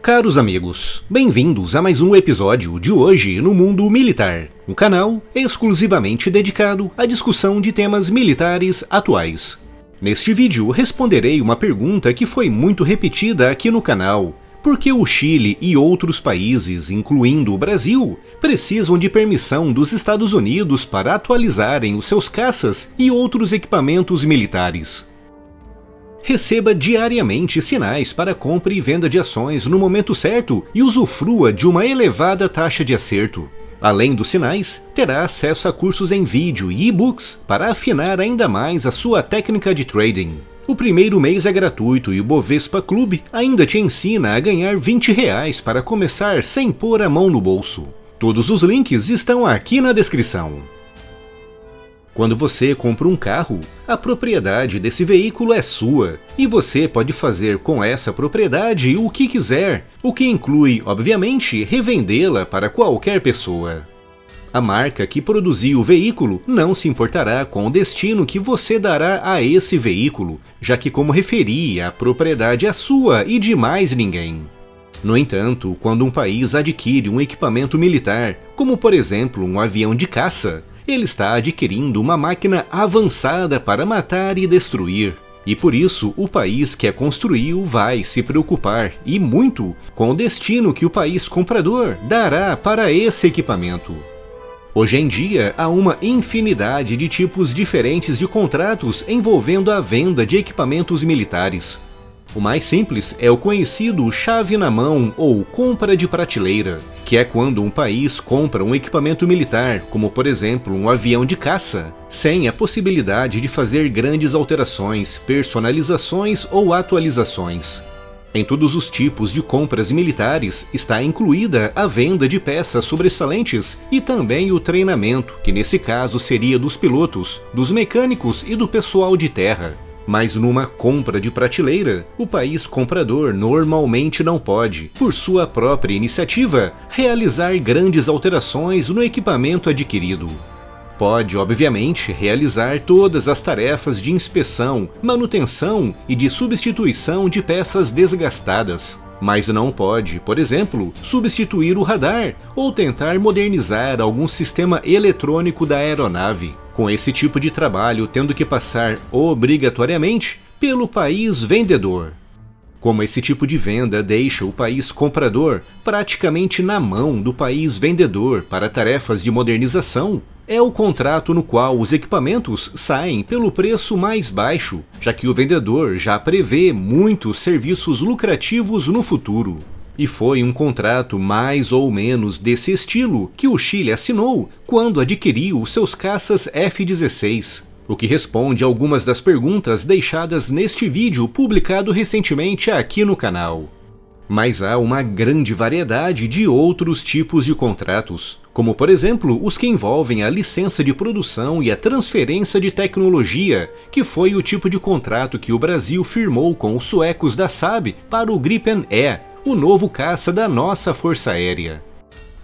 Caros amigos, bem-vindos a mais um episódio de Hoje no Mundo Militar, um canal exclusivamente dedicado à discussão de temas militares atuais. Neste vídeo responderei uma pergunta que foi muito repetida aqui no canal: por que o Chile e outros países, incluindo o Brasil, precisam de permissão dos Estados Unidos para atualizarem os seus caças e outros equipamentos militares? Receba diariamente sinais para compra e venda de ações no momento certo e usufrua de uma elevada taxa de acerto. Além dos sinais, terá acesso a cursos em vídeo e e-books para afinar ainda mais a sua técnica de trading. O primeiro mês é gratuito e o Bovespa Club ainda te ensina a ganhar R$20 para começar sem pôr a mão no bolso. Todos os links estão aqui na descrição. Quando você compra um carro, a propriedade desse veículo é sua, e você pode fazer com essa propriedade o que quiser, o que inclui, obviamente, revendê-la para qualquer pessoa. A marca que produziu o veículo não se importará com o destino que você dará a esse veículo, já que, como referi, a propriedade é sua e de mais ninguém. No entanto, quando um país adquire um equipamento militar, como por exemplo um avião de caça, ele está adquirindo uma máquina avançada para matar e destruir. E por isso, o país que a construiu vai se preocupar, e muito, com o destino que o país comprador dará para esse equipamento. Hoje em dia, há uma infinidade de tipos diferentes de contratos envolvendo a venda de equipamentos militares. O mais simples é o conhecido chave na mão ou compra de prateleira, que é quando um país compra um equipamento militar, como por exemplo um avião de caça, sem a possibilidade de fazer grandes alterações, personalizações ou atualizações. Em todos os tipos de compras militares está incluída a venda de peças sobressalentes e também o treinamento, que nesse caso seria dos pilotos, dos mecânicos e do pessoal de terra. Mas numa compra de prateleira, o país comprador normalmente não pode, por sua própria iniciativa, realizar grandes alterações no equipamento adquirido. Pode, obviamente, realizar todas as tarefas de inspeção, manutenção e de substituição de peças desgastadas, mas não pode, por exemplo, substituir o radar ou tentar modernizar algum sistema eletrônico da aeronave, com esse tipo de trabalho tendo que passar obrigatoriamente pelo país vendedor. Como esse tipo de venda deixa o país comprador praticamente na mão do país vendedor para tarefas de modernização, é o contrato no qual os equipamentos saem pelo preço mais baixo, já que o vendedor já prevê muitos serviços lucrativos no futuro. E foi um contrato mais ou menos desse estilo que o Chile assinou quando adquiriu seus caças F-16, o que responde a algumas das perguntas deixadas neste vídeo publicado recentemente aqui no canal. Mas há uma grande variedade de outros tipos de contratos, como por exemplo os que envolvem a licença de produção e a transferência de tecnologia, que foi o tipo de contrato que o Brasil firmou com os suecos da Saab para o Gripen E, o novo caça da nossa Força Aérea.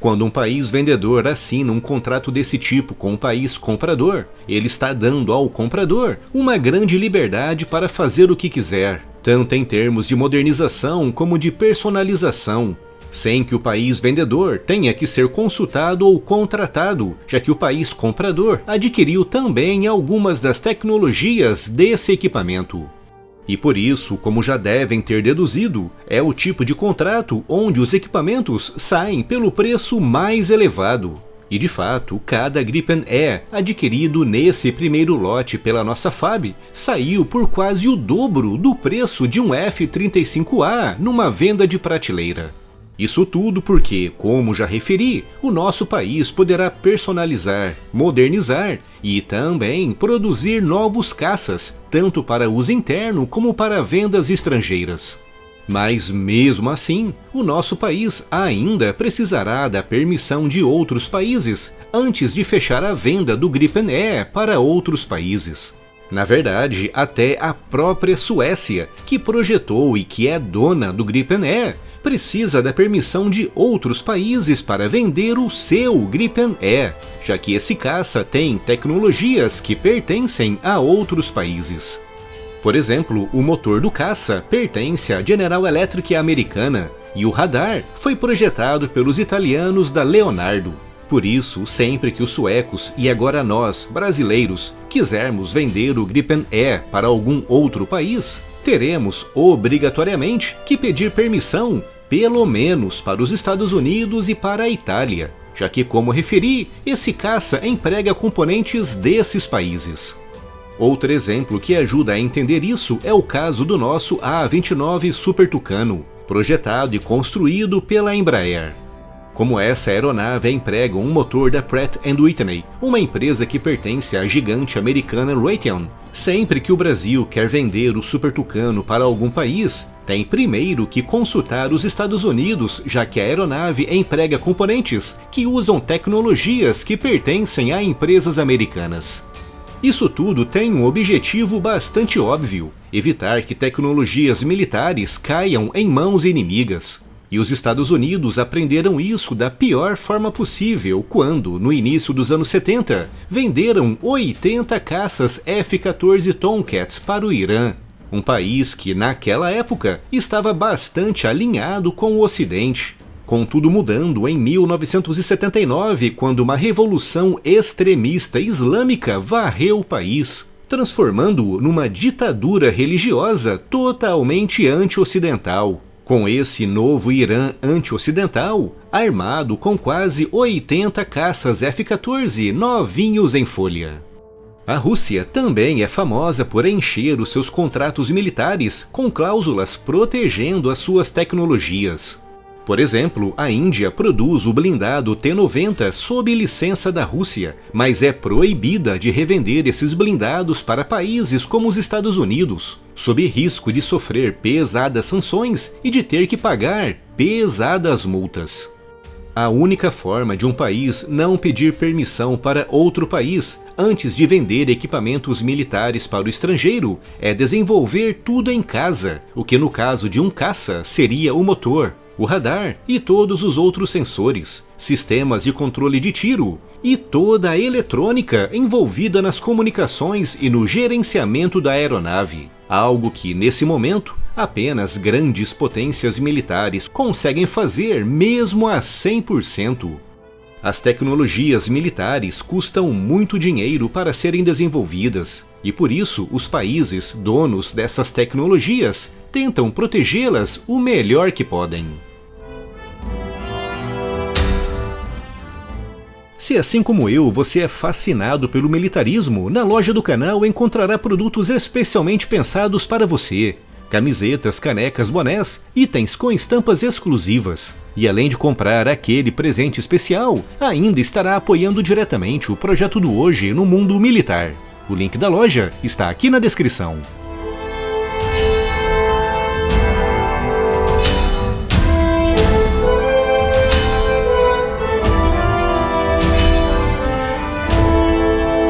Quando um país vendedor assina um contrato desse tipo com um país comprador, ele está dando ao comprador uma grande liberdade para fazer o que quiser, tanto em termos de modernização como de personalização, sem que o país vendedor tenha que ser consultado ou contratado, já que o país comprador adquiriu também algumas das tecnologias desse equipamento. E por isso, como já devem ter deduzido, é o tipo de contrato onde os equipamentos saem pelo preço mais elevado. E de fato, cada Gripen E adquirido nesse primeiro lote pela nossa FAB saiu por quase o dobro do preço de um F-35A numa venda de prateleira. Isso tudo porque, como já referi, o nosso país poderá personalizar, modernizar e também produzir novos caças, tanto para uso interno como para vendas estrangeiras. Mas mesmo assim, o nosso país ainda precisará da permissão de outros países antes de fechar a venda do Gripen E para outros países. Na verdade, até a própria Suécia, que projetou e que é dona do Gripen E, precisa da permissão de outros países para vender o seu Gripen E, já que esse caça tem tecnologias que pertencem a outros países. Por exemplo, o motor do caça pertence à General Electric americana, E o radar foi projetado pelos italianos da Leonardo. Por isso, sempre que os suecos e agora nós, brasileiros, quisermos vender o Gripen E para algum outro país, teremos obrigatoriamente que pedir permissão, pelo menos para os Estados Unidos e para a Itália, já que, como referi, esse caça emprega componentes desses países. Outro exemplo que ajuda a entender isso é o caso do nosso A-29 Super Tucano, projetado e construído pela Embraer. Como essa aeronave emprega um motor da Pratt & Whitney, uma empresa que pertence à gigante americana Raytheon, sempre que o Brasil quer vender o Super Tucano para algum país, tem primeiro que consultar os Estados Unidos, já que a aeronave emprega componentes que usam tecnologias que pertencem a empresas americanas. Isso tudo tem um objetivo bastante óbvio: evitar que tecnologias militares caiam em mãos inimigas. E os Estados Unidos aprenderam isso da pior forma possível quando, no início dos anos 70, venderam 80 caças F-14 Tomcat para o Irã, um país que, naquela época, estava bastante alinhado com o Ocidente. Com tudo mudando em 1979, quando uma revolução extremista islâmica varreu o país, transformando-o numa ditadura religiosa totalmente anti-ocidental. Com esse novo Irã anti-ocidental, armado com quase 80 caças F-14 novinhos em folha. A Rússia também é famosa por encher os seus contratos militares com cláusulas protegendo as suas tecnologias. Por exemplo, a Índia produz o blindado T-90 sob licença da Rússia, mas é proibida de revender esses blindados para países como os Estados Unidos, sob risco de sofrer pesadas sanções e de ter que pagar pesadas multas. A única forma de um país não pedir permissão para outro país antes de vender equipamentos militares para o estrangeiro é desenvolver tudo em casa, o que no caso de um caça seria o motor, o radar e todos os outros sensores, sistemas de controle de tiro e toda a eletrônica envolvida nas comunicações e no gerenciamento da aeronave. Algo que, nesse momento, apenas grandes potências militares conseguem fazer mesmo a 100%. As tecnologias militares custam muito dinheiro para serem desenvolvidas, e por isso os países donos dessas tecnologias tentam protegê-las o melhor que podem. Se assim como eu, você é fascinado pelo militarismo, na loja do canal encontrará produtos especialmente pensados para você. Camisetas, canecas, bonés, itens com estampas exclusivas. E além de comprar aquele presente especial, ainda estará apoiando diretamente o projeto do Hoje no Mundo Militar. O link da loja está aqui na descrição.